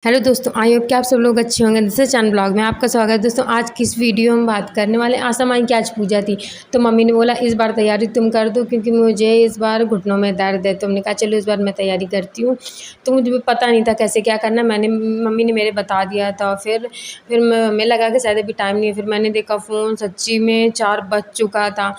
Hello दोस्तों, I hope कि आप सब लोग अच्छे होंगे। दिस इज चैन ब्लॉग में आपका स्वागत है। दोस्तों, आज किस वीडियो में बात करने वाले, आशा माई की आज पूजा थी तो मम्मी ने बोला इस बार तैयारी तुम कर दो क्योंकि मुझे इस बार घुटनों में दर्द है। तो हमने कहा चलो इस बार मैं तैयारी करती हूँ। तो मुझे भी पता नहीं था कैसे क्या करना, मम्मी ने मेरे बता दिया था। फिर हमें लगा कि शायद अभी टाइम नहीं है। फिर मैंने देखा फ़ोन, सच्ची में 4 बज चुका था।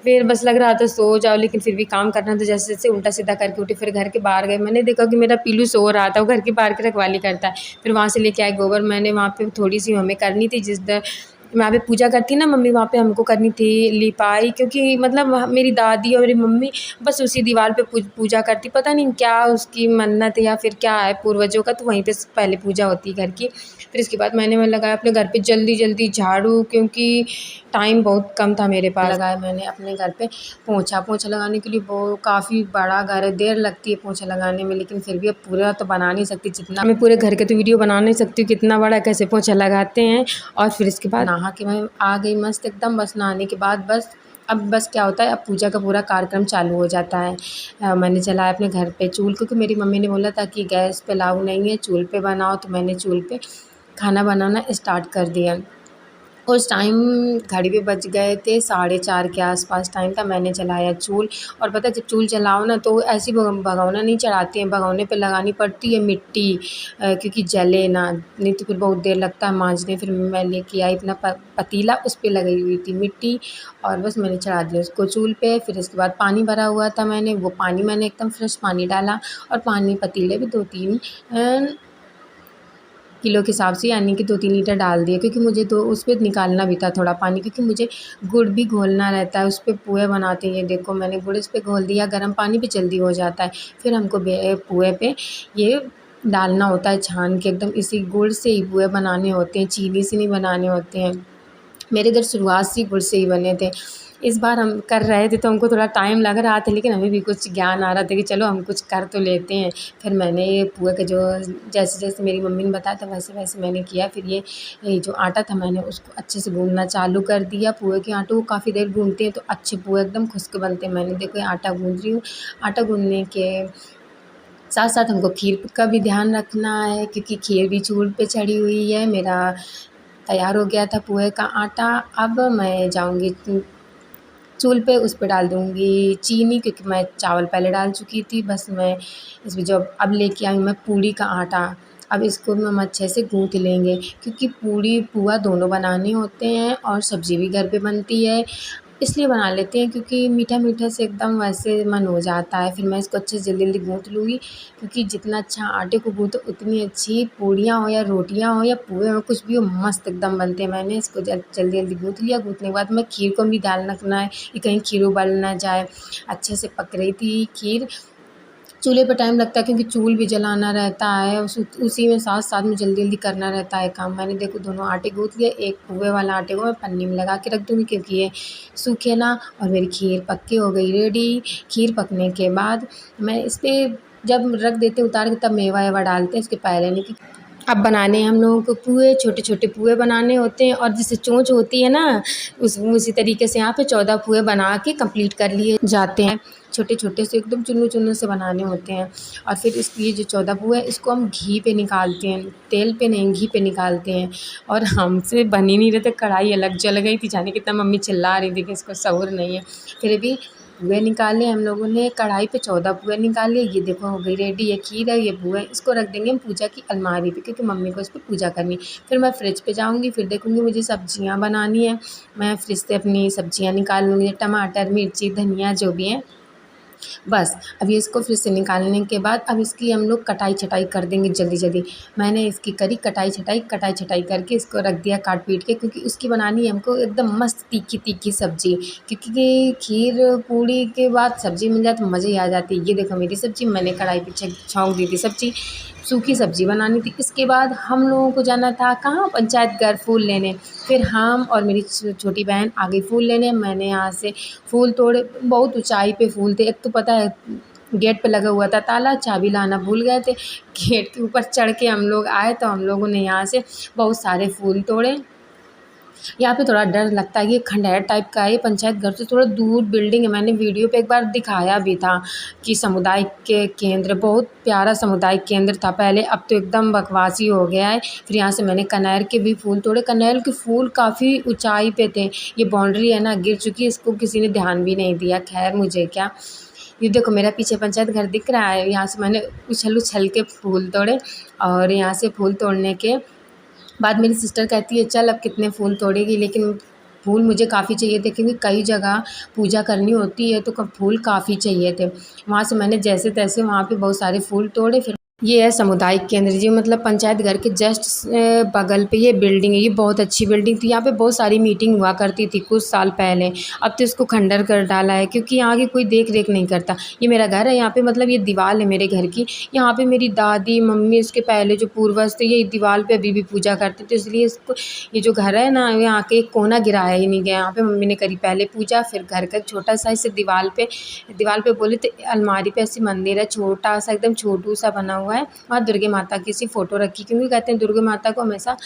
फिर बस लग रहा था सो जाओ, लेकिन फिर भी काम करना तो जैसे-जैसे उल्टा-सीधा करके उठी। फिर घर के बाहर गए, मैंने देखा कि मेरा पीलू सो रहा था, वो घर के बाहर की रखवाली करता है। फिर वहाँ से लेके आए गोबर, मैंने वहाँ पे थोड़ी-सी हमें करनी थी वहाँ पे पूजा करती ना मम्मी, वहाँ पे हमको करनी थी लिपाई, क्योंकि मतलब मेरी दादी और मेरी मम्मी बस उसी दीवार पे पूजा करती। पता नहीं क्या उसकी मन्नत है या फिर क्या है पूर्वजों का, तो वहीं पे पहले पूजा होती है घर की। फिर इसके बाद मैंने लगाया अपने घर पे जल्दी-जल्दी झाड़ू, क्योंकि टाइम बहुत कम था मेरे पास। लगाया मैंने अपने घर पे पोंछा लगाने के लिए, वो काफ़ी बड़ा घर है, देर लगती है पोंछा लगाने में, लेकिन फिर भी अब पूरा तो बना नहीं सकती जितना मैं पूरे घर के तो वीडियो बना नहीं सकती हूँ कितना बड़ा कैसे पोंछा लगाते हैं। और फिर इसके बाद नहा के मैं आ गई मस्त एकदम। बस नहाने के बाद बस क्या होता है, अब पूजा का पूरा कार्यक्रम चालू हो जाता है। मैंने जलाया अपने घर पे चूल्हा, क्योंकि मेरी मम्मी ने बोला था कि गैस पे अलाउ नहीं है, चूल्हे पे बनाओ। तो मैंने चूल्हे पे खाना बनाना स्टार्ट कर दिया। उस टाइम घड़ी पे बज गए थे 4:30 के आसपास टाइम था। मैंने जलाया चूल्हा, और पता है जब चूल्हा जलाओ ना तो ऐसी भगौना नहीं चढ़ाते हैं, भगौने पे लगानी पड़ती है मिट्टी, क्योंकि जले ना, नहीं तो फिर बहुत देर लगता है मांजने। फिर मैं लेके आई अपना पतीला, उस पे लगी हुई थी मिट्टी, और बस मैंने चढ़ा दिया उसको चूल्हे पे। फिर इसके बाद पानी भरा हुआ था, वो पानी मैंने एकदम फ्रेश पानी डाला, और पानी पतीले भी 2-3 किलो के हिसाब से, यानी कि 2-3 लीटर डाल दिए, क्योंकि मुझे तो उस पे निकालना भी था थोड़ा पानी, क्योंकि मुझे गुड़ भी घोलना रहता है। उस पे पुए बनाते हैं, ये देखो मैंने गुड़ इस पे घोल दिया, गर्म पानी पे जल्दी हो जाता है। फिर हमको पुए पे ये डालना होता है छान के एकदम, इसी गुड़ से ही पुए बनाने होते हैं, चीनी से नहीं बनाने होते हैं। मेरे इधर शुरुआत से ही गुड़ से ही बने थे। इस बार हम कर रहे थे तो हमको थोड़ा टाइम लग रहा था, लेकिन हमें भी कुछ ज्ञान आ रहा था कि चलो हम कुछ कर तो लेते हैं। फिर मैंने ये पुए का जो जैसे-जैसे मेरी मम्मी ने बताया था वैसे-वैसे मैंने किया। फिर ये जो आटा था मैंने उसको अच्छे से गूँथना चालू कर दिया। पुए के आटे को काफ़ी देर गूँथते हैं तो अच्छे पुए एकदम खुश्क बनते हैं। मैंने देखो ये आटा गूँथ रही हूँ। आटा गूँथने के साथ-साथ हमको खीर का भी ध्यान रखना है, क्योंकि खीर भी चूल्हे पे चढ़ी हुई है। मेरा तैयार हो गया था पुए का आटा। अब मैं जाऊँगी चूल्हे पे, उस पे डाल दूँगी चीनी, क्योंकि मैं चावल पहले डाल चुकी थी। बस मैं इसमें जो अब लेके आई हूँ मैं पूड़ी का आटा। अब इसको भी हम अच्छे से गूँथ लेंगे, क्योंकि पूड़ी पुआ दोनों बनाने होते हैं, और सब्ज़ी भी घर पे बनती है, इसलिए बना लेते हैं, क्योंकि मीठा-मीठा से एकदम वैसे मन हो जाता है। फिर मैं इसको अच्छे से जल्दी-जल्दी गूँथ लूँगी, क्योंकि जितना अच्छा आटे को गूँथो उतनी अच्छी पूड़ियाँ हो या रोटियाँ हो या पुए हो, कुछ भी हो, मस्त एकदम बनते हैं। मैंने इसको जल्दी-जल्दी गूँथ लिया। गूँथने के बाद मैं खीर को भी ध्यान रखना है कि कहीं खीर उबल ना जाए। अच्छे से पक रही थी खीर। चूल्हे पे टाइम लगता है, क्योंकि चूल्हा भी जलाना रहता है, उसी में साथ-साथ में जल्दी-जल्दी करना रहता है काम। मैंने देखो दोनों आटे गूँथ लिए। एक पुए वाला आटे को मैं पन्नी में लगा के रख दूँगी, क्योंकि ये सूखे ना। और मेरी खीर पक के हो गई रेडी। खीर पकने के बाद मैं इस पे जब रख देते हैं उतार के, तब मेवा-वेवा डालते हैं, इसके पहले नहीं। अब बनाने हैं हम लोगों को पुए, छोटे-छोटे पुए बनाने होते हैं, और जैसे चोंच होती है ना, उसी तरीके से यहाँ पे 14 पुए बना के कंप्लीट कर लिए जाते हैं। छोटे-छोटे से एकदम चुन्नू-चुन्नू से बनाने होते हैं। और फिर ये जो 14 पुए हैं इसको हम घी पे निकालते हैं, तेल पे नहीं घी पे निकालते हैं। और हमसे बन ही नहीं रहे थे, कढ़ाई अलग जल गई थी, जाने कितना मम्मी चिल्ला रही थी कि इसको सब्र नहीं है। फिर भी पुए निकाले हम लोगों ने, कढ़ाई पे 14 पुए निकाले। ये देखो हो गई रेडी, ये खीर है, ये पुए, इसको रख देंगे हम पूजा की अलमारी पे, क्योंकि मम्मी को इस पे पूजा करनी। फिर मैं फ्रिज पे जाऊँगी, फिर देखूँगी मुझे सब्जियाँ बनानी है। मैं फ्रिज से अपनी सब्जियाँ निकाल लूँगी, टमाटर, मिर्ची, धनिया जो भी है। बस अब ये इसको फिर से निकालने के बाद अब इसकी हम लोग कटाई-छटाई कर देंगे जल्दी-जल्दी। मैंने इसकी करी कटाई-छटाई करके इसको रख दिया काट-पीट के, क्योंकि उसकी बनानी है हमको एकदम मस्त तीखी-तीखी सब्ज़ी, क्योंकि खीर पूड़ी के बाद सब्ज़ी मिल जाए तो मज़े ही आ जाती है। ये देखो मेरी सब्ज़ी, मैंने कढ़ाई पे छौंक दी थी सब्ज़ी, सूखी सब्ज़ी बनानी थी। इसके बाद हम लोगों को जाना था कहाँ, पंचायत घर फूल लेने। फिर हम और मेरी छोटी बहन आ गई फूल लेने। मैंने यहाँ से फूल तोड़े, बहुत ऊँचाई पे फूल थे। एक तो पता है गेट पे लगा हुआ था ताला, चाबी लाना भूल गए थे। गेट के ऊपर चढ़ के हम लोग आए, तो हम लोगों ने यहाँ से बहुत सारे फूल तोड़े। यहाँ पे थोड़ा डर लगता है, ये खंडहर टाइप का है, ये पंचायत घर से थोड़ा दूर बिल्डिंग है। मैंने वीडियो पे एक बार दिखाया भी था कि सामुदायिक के केंद्र, बहुत प्यारा सामुदायिक केंद्र था पहले, अब तो एकदम बकवासी हो गया है। फिर यहाँ से मैंने कनेर के भी फूल तोड़े, कनेर के फूल काफ़ी ऊंचाई पे थे। ये बाउंड्री है ना, गिर चुकी है, इसको किसी ने ध्यान भी नहीं दिया। खैर मुझे क्या, ये देखो मेरा पीछे पंचायत घर दिख रहा है। यहाँ से मैंने उछल उछल के फूल तोड़े, और यहाँ से फूल तोड़ने के बाद मेरी सिस्टर कहती है चल अब कितने फूल तोड़ेगी, लेकिन फूल मुझे काफ़ी चाहिए थे क्योंकि कई जगह पूजा करनी होती है, तो फूल काफ़ी चाहिए थे। वहाँ से मैंने जैसे तैसे वहाँ पे बहुत सारे फूल तोड़े। फिर ये है सामुदायिक केंद्र जी, मतलब पंचायत घर के जस्ट बगल पे ये बिल्डिंग है। ये बहुत अच्छी बिल्डिंग थी, यहाँ पे बहुत सारी मीटिंग हुआ करती थी कुछ साल पहले। अब तो इसको खंडर कर डाला है क्योंकि यहाँ की कोई देख रेख नहीं करता। ये मेरा घर है, यहाँ पे मतलब ये दीवार है मेरे घर की, यहाँ पे मेरी दादी मम्मी इसके पहले जो पूर्वज थे ये दीवार पे अभी भी पूजा करते थे, इसलिए इसको ये जो घर है ना, यहाँ के एक कोना गिराया ही नहीं गया। यहाँ पे मम्मी ने करी पहले पूजा, फिर घर का एक छोटा सा इसे दीवार पे बोले तो अलमारी पे ऐसी मंदिर है, छोटा सा एकदम छोटू सा बना हुआ है। वहाँ दुर्गे माता की सी फ़ोटो रखी, क्योंकि कहते हैं दुर्गे माता को हमेशा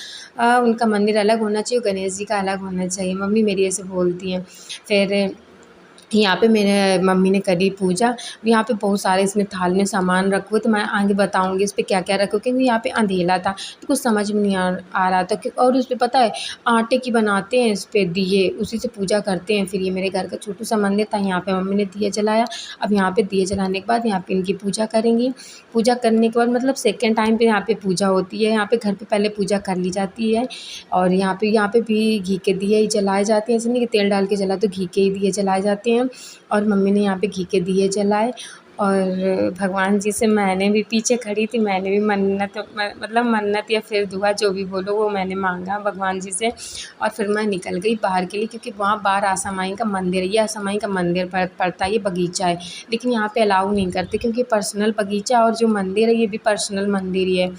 उनका मंदिर अलग होना चाहिए, गणेश जी का अलग होना चाहिए। मम्मी मेरी ऐसे बोलती हैं। फिर यहाँ पे मेरे मम्मी ने करी पूजा। यहाँ पे बहुत सारे इसमें थाल में सामान रखो, तो मैं आगे बताऊँगी इस पे क्या क्या रखो, क्योंकि यहाँ पे अंधेला था तो कुछ समझ में नहीं आ रहा था। और उस पे पता है आटे की बनाते हैं, इस पे दिए, उसी से पूजा करते हैं। फिर ये मेरे घर का छोटू सा मंदिर था, यहाँ पे मम्मी ने दिए जलाया। अब यहाँ पे दिए जलाने के बाद यहाँ पे इनकी पूजा करेंगी। पूजा करने के बाद मतलब सेकेंड टाइम पे यहाँ पे पूजा होती है। यहाँ पे घर पे पहले पूजा कर ली जाती है, और यहाँ पे भी घी के दिए ही जलाए जाते हैं। ऐसे नहीं कि तेल डाल के जला, तो घी के ही दिए जलाए जाते हैं। और मम्मी ने यहाँ पे घी के दिए जलाए, और भगवान जी से मैंने भी पीछे खड़ी थी, मैंने भी मन्नत मतलब मन्नत या फिर दुआ जो भी बोलो वो मैंने मांगा भगवान जी से। और फिर मैं निकल गई बाहर के लिए, क्योंकि वहाँ बाहर आसा माई का मंदिर है। ये आसा माई का मंदिर पड़ता है, ये बगीचा है, लेकिन यहाँ पे अलाउ नहीं करते क्योंकि पर्सनल बगीचा, और जो मंदिर है ये भी पर्सनल मंदिर ही है।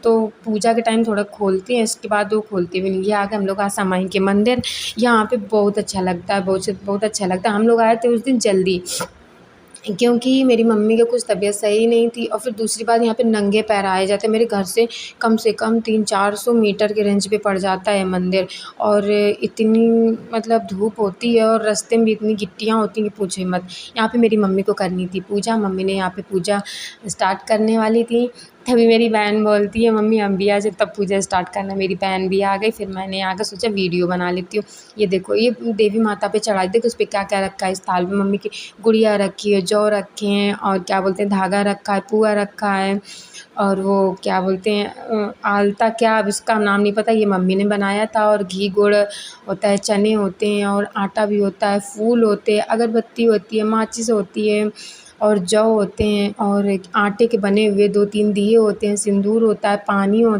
तो पूजा के टाइम थोड़ा खोलते हैं, इसके बाद वो खोलते भी नहीं। ये आ गए हम लोग आसा माई के मंदिर। यहाँ पे बहुत अच्छा लगता है, बहुत अच्छा लगता है। हम लोग आए थे उस दिन जल्दी, क्योंकि मेरी मम्मी का कुछ तबीयत सही नहीं थी, और फिर दूसरी बात यहाँ पे नंगे पैर आए जाते हैं। मेरे घर से कम 300-400 मीटर के रेंज पे पड़ जाता है मंदिर, और इतनी मतलब धूप होती है, और रास्ते में भी इतनी गिट्टियाँ होती हैं कि पूछो ही मत। यहाँ पे मेरी मम्मी को करनी थी पूजा, मम्मी ने यहाँ पे पूजा स्टार्ट करने वाली थी, तभी मेरी बहन बोलती है मम्मी हम भी आ जाए तब पूजा स्टार्ट करना। मेरी बहन भी आ गई, फिर मैंने आकर सोचा वीडियो बना लेती हूँ। ये देखो ये देवी माता पे चढ़ाई, देखो उस पर क्या क्या रखा है। इस थाल में मम्मी की गुड़िया रखी है, जौ रखे हैं, और क्या बोलते हैं धागा रखा है, पुआ रखा है, और वो क्या बोलते हैं आलता, क्या अब इसका नाम नहीं पता, ये मम्मी ने बनाया था। और घी गुड़ होता है, चने होते हैं, और आटा भी होता है, फूल होते हैं, अगरबत्ती होती है, माचिस होती है, और जौ होते हैं, और एक आटे के बने हुए 2-3 दिए होते हैं, सिंदूर होता है, पानी हो,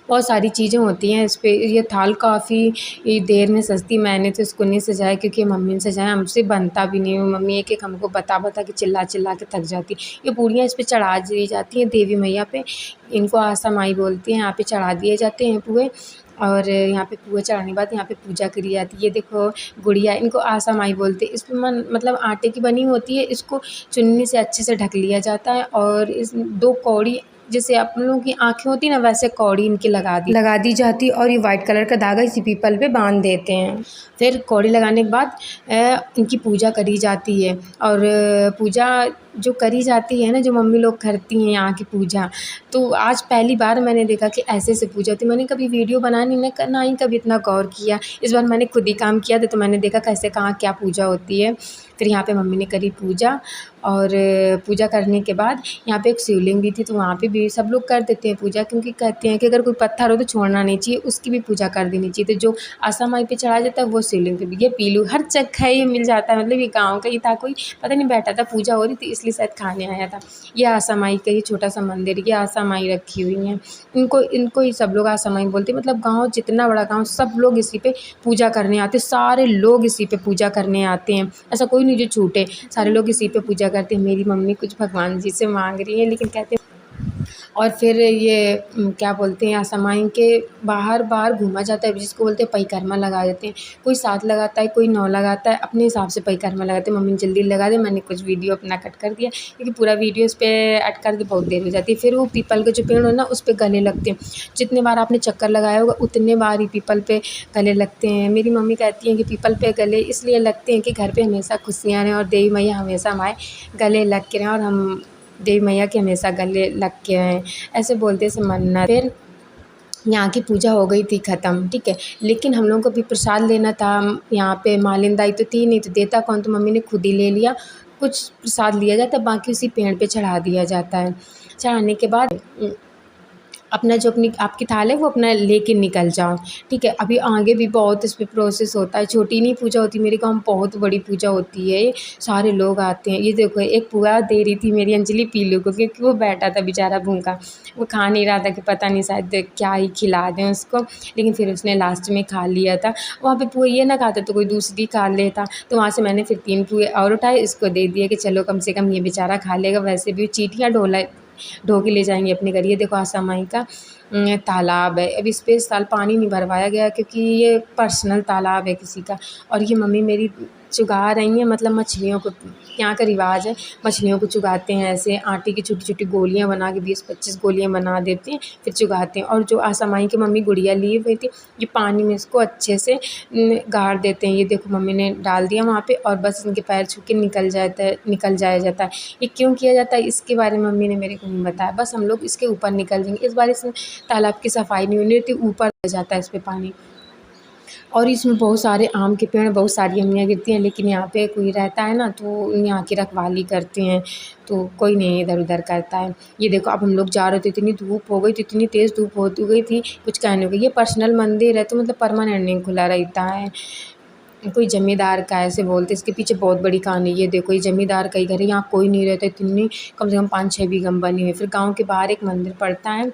बहुत सारी चीज़ें होती हैं इस पे। ये थाल काफ़ी देर में सजती, मैंने तो इसको नहीं सजाया क्योंकि मम्मी ने सजाया, हमसे बनता भी नहीं है। मम्मी एक एक हमको बता बता के चिल्ला चिल्ला के थक जाती। ये पूड़ियाँ इस पे चढ़ा दी जाती हैं देवी मैया पे, इनको आसा माई बोलती हैं। यहाँ पे चढ़ा दिए जाते हैं पुए, और यहाँ पे पुए चढ़ाने के बाद यहाँ पे पूजा करी जाती है। ये देखो गुड़िया, इनको आसा माई बोलते हैं। इसमें मतलब आटे की बनी होती है, इसको चुन्नी से अच्छे से ढक लिया जाता है, और इस 2 कौड़ी, जैसे अपन लोगों की आँखें होती है ना, वैसे कौड़ी इनकी लगा दी जाती है, और ये वाइट कलर का धागा इसी पीपल पे बांध देते हैं। फिर कौड़ी लगाने के बाद इनकी पूजा करी जाती है। और पूजा जो करी जाती है ना, जो मम्मी लोग करती हैं यहाँ की पूजा, तो आज पहली बार मैंने देखा कि ऐसे पूजा होती है। मैंने कभी वीडियो बनानी ना ही कभी इतना गौर किया। इस बार मैंने खुद ही काम किया था, तो मैंने देखा कैसे कहाँ क्या पूजा होती है। फिर यहाँ पे मम्मी ने करी पूजा, और पूजा करने के बाद यहाँ पे एक शिवलिंग भी थी, तो वहाँ पे भी सब लोग कर देते हैं पूजा, क्योंकि कहते हैं कि अगर कोई पत्थर हो तो छोड़ना नहीं चाहिए, उसकी भी पूजा कर देनी चाहिए। तो जो आसा माई पे चढ़ाया जाता है वो शिवलिंग पे भी। ये पीलू हर जगह ये मिल जाता है, मतलब ये गाँव का ही था, कोई पता नहीं बैठा था, पूजा हो रही थी इसलिए शायद खाने आया था। ये आसा माई का ही छोटा सा मंदिर, ये आसा माई रखी हुई हैं। इनको ही सब लोग आसा माई बोलते हैं। मतलब गाँव जितना बड़ा गाँव, सब लोग इसी पे पूजा करने आते, सारे लोग इसी पे पूजा करने आते हैं, ऐसा कोई नहीं जो छूटे, सारे लोग इसी पे पूजा करते हैं। मेरी मम्मी कुछ भगवान जी से मांग रही है, लेकिन कहते और फिर ये क्या बोलते हैं, आसामाइन के बाहर बाहर घूमा जाता है, जिसको बोलते हैं परिक्रमा लगा देते हैं। कोई 7 लगाता है, कोई 9 लगाता है, अपने हिसाब से परिक्रमा लगाते हैं। मम्मी ने जल्दी लगा दिया, मैंने कुछ वीडियो अपना कट कर दिया, क्योंकि पूरा वीडियो इस पे ऐड करके बहुत देर हो जाती है। फिर वो पीपल के जो पेड़ हो ना, उस पे गले लगते हैं। जितने बार आपने चक्कर लगाया होगा उतने बार ही पीपल पे गले लगते हैं। मेरी मम्मी कहती हैं कि पीपल पे गले इसलिए लगते हैं कि घर पे हमेशा खुशियाँ रहें और देवी मैया हमेशा हमारे गले लग के रहें, और हम देवी मैया के हमेशा गले लग के रहें, ऐसे बोलते से मन्नत। फिर यहाँ की पूजा हो गई थी ख़त्म, ठीक है। लेकिन हम लोगों को भी प्रसाद लेना था। यहाँ पे मालिन दाई तो थी नहीं, तो देता कौन, तो मम्मी ने खुद ही ले लिया। कुछ प्रसाद लिया जाता है, बाकी उसी पेड़ पे चढ़ा दिया जाता है। चढ़ाने के बाद अपना जो अपनी आपकी थाल है वो अपना लेके निकल जाओ, ठीक है। अभी आगे भी बहुत इस पे प्रोसेस होता है, छोटी नहीं पूजा होती, मेरे गाँव में बहुत बड़ी पूजा होती है। सारे लोग आते हैं। ये देखो एक पुआ दे रही थी मेरी अंजलि पीलू को, क्योंकि वो बैठा था बेचारा भूखा, वो खा नहीं रहा था कि पता नहीं शायद क्या ही खिला दें उसको, लेकिन फिर उसने लास्ट में खा लिया था। वहाँ पे पुआ ये ना खाता तो कोई दूसरी खा लेता, तो वहाँ से मैंने फिर 3 पुए और उठाए, इसको दे दिए कि चलो कम से कम ये बेचारा खा लेगा। वैसे भी चींटियाँ ढो के ले जाएंगे अपने घर। ये देखो आसा माई का तालाब है। अब इस पे इस साल पानी नहीं भरवाया गया, क्योंकि ये पर्सनल तालाब है किसी का। और ये मम्मी मेरी चुगा रही हैं, मतलब मछलियों को, यहाँ का रिवाज है, मछलियों को चुगाते हैं ऐसे आटे की छोटी छोटी गोलियाँ बना के, 20-25 गोलियाँ बना देते हैं, फिर चुगाते हैं। और जो आसा माई की मम्मी गुड़िया लिए हुई थी, ये पानी में इसको अच्छे से गाड़ देते हैं। ये देखो मम्मी ने डाल दिया वहाँ पे, और बस इनके पैर छू के निकल जाया जाता है। ये क्यों किया जाता है इसके बारे में मम्मी ने मेरे को नहीं बताया, बस हम लोग इसके ऊपर निकल जाएंगे। इस बार इसमें तालाब की सफाई नहीं हुई थी, ऊपर जाता है इस पे पानी। और इसमें बहुत सारे आम के पेड़, बहुत सारी अम्मियाँ गिरती हैं, लेकिन यहाँ पे कोई रहता है ना, तो यहाँ की रखवाली करते हैं, तो कोई नहीं इधर उधर करता है। ये देखो अब हम लोग जा रहे थे, इतनी धूप हो गई थी, इतनी तेज़ धूप हो गई थी, कुछ कहने को। ये पर्सनल मंदिर है, तो मतलब परमानेंट नहीं खुला रहता है, कोई ज़मींदार का ऐसे बोलते। इसके पीछे बहुत बड़ी कहानी। ये देखो ये ज़मींदार का ही घर है, यहाँ कोई नहीं रहता। इतनी कम से कम 5-6 बीघा में बनी हुई। फिर गाँव के बाहर एक मंदिर पड़ता है,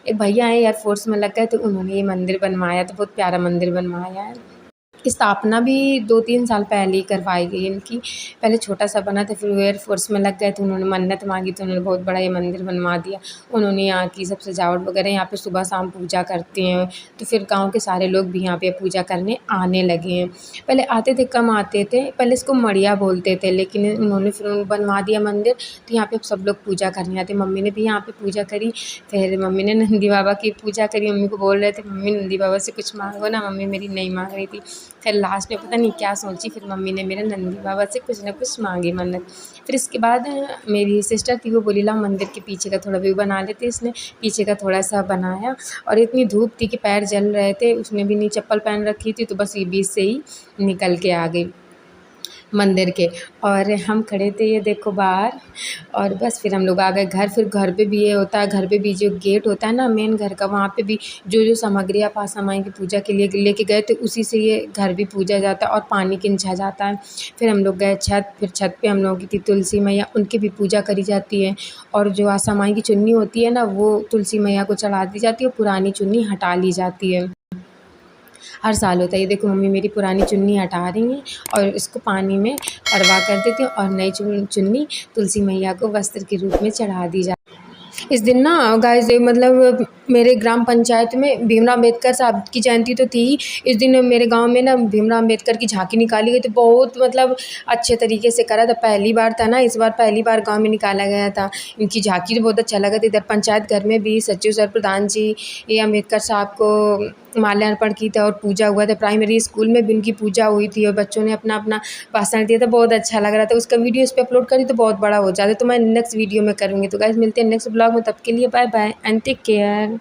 एक भैया हैं एयरफोर्स में लग गए, तो उन्होंने ये मंदिर बनवाया, तो बहुत प्यारा मंदिर बनवाया है। स्थापना भी 2-3 साल पहले ही करवाई गई इनकी। पहले छोटा-सा बना था, फिर वो एयरफोर्स में लग गए, तो उन्होंने मन्नत मांगी, तो उन्होंने बहुत बड़ा ये मंदिर बनवा दिया। उन्होंने यहाँ की सब सजावट वगैरह, यहाँ पे सुबह शाम पूजा करते हैं, तो फिर गाँव के सारे लोग भी यहाँ पे पूजा करने आने लगे हैं। पहले आते थे, कम आते थे, पहले इसको मड़िया बोलते थे, लेकिन उन्होंने फिर बनवा दिया मंदिर, तो यहाँ पे अब सब लोग पूजा करने आते हैं। मम्मी ने भी यहाँ पे पूजा करी, फिर मम्मी ने नंदी बाबा की पूजा करी। मम्मी को बोल रहे थे मम्मी नंदी बाबा से कुछ मांगो ना, मम्मी मेरी नहीं मांग रही थी। फिर लास्ट में पता नहीं क्या सोची, फिर मम्मी ने मेरे नंदी बाबा से कुछ ना कुछ मांगी मन्नत। फिर इसके बाद मेरी सिस्टर थी, वो बोली ला मंदिर के पीछे का थोड़ा व्यू बना लेते। इसने पीछे का थोड़ा सा बनाया, और इतनी धूप थी कि पैर जल रहे थे, उसने भी नहीं चप्पल पहन रखी थी, तो बस ये बीच से ही निकल के आ गई मंदिर के। और हम खड़े थे ये देखो बाहर, और बस फिर हम लोग आ गए घर। फिर घर पे भी ये होता है, घर पे भी जो गेट होता है ना मेन घर का, वहाँ पे भी जो जो सामग्री आप आसा माई की पूजा के लिए लेके गए थे, उसी से ये घर भी पूजा जाता है और पानी खिंचा जाता है। फिर हम लोग गए छत, फिर छत पे हम लोगों की थी तुलसी मैया, उनकी भी पूजा करी जाती है। और जो आसा माई की चुन्नी होती है ना, वो तुलसी मैया को चढ़ा दी जाती है, और पुरानी चुन्नी हटा ली जाती है। हर साल होता है। ये देखो मम्मी मेरी पुरानी चुन्नी हटा रही हैं, और इसको पानी में परवा कर देती हैं, और नई चुन्नी तुलसी मैया को वस्त्र के रूप में चढ़ा दी जाती है। इस दिन ना गाइस मतलब मेरे ग्राम पंचायत में भीमराव अम्बेडकर साहब की जयंती तो थी ही। इस दिन मेरे गांव में ना भीमराव अम्बेडकर की झांकी निकाली गई, तो बहुत मतलब अच्छे तरीके से करा था। पहली बार था ना, इस बार पहली बार गांव में निकाला गया था। इनकी झांकी तो बहुत अच्छा लगा था। इधर पंचायत घर में भी सचिव सर प्रधान जी ये अम्बेडकर साहब को माल्यार्पण की था, और पूजा हुआ था। प्राइमरी स्कूल में भी उनकी पूजा हुई थी, और बच्चों ने अपना अपना भाषण दिया था, बहुत अच्छा लग रहा था। उसका वीडियो इस पर अपलोड करी तो बहुत बड़ा हो जाता है, तो मैं नेक्स्ट वीडियो में करूँगी। तो गाइस मिलते हैं नेक्स्ट ब्लॉग में, तब के लिए bye bye and take care.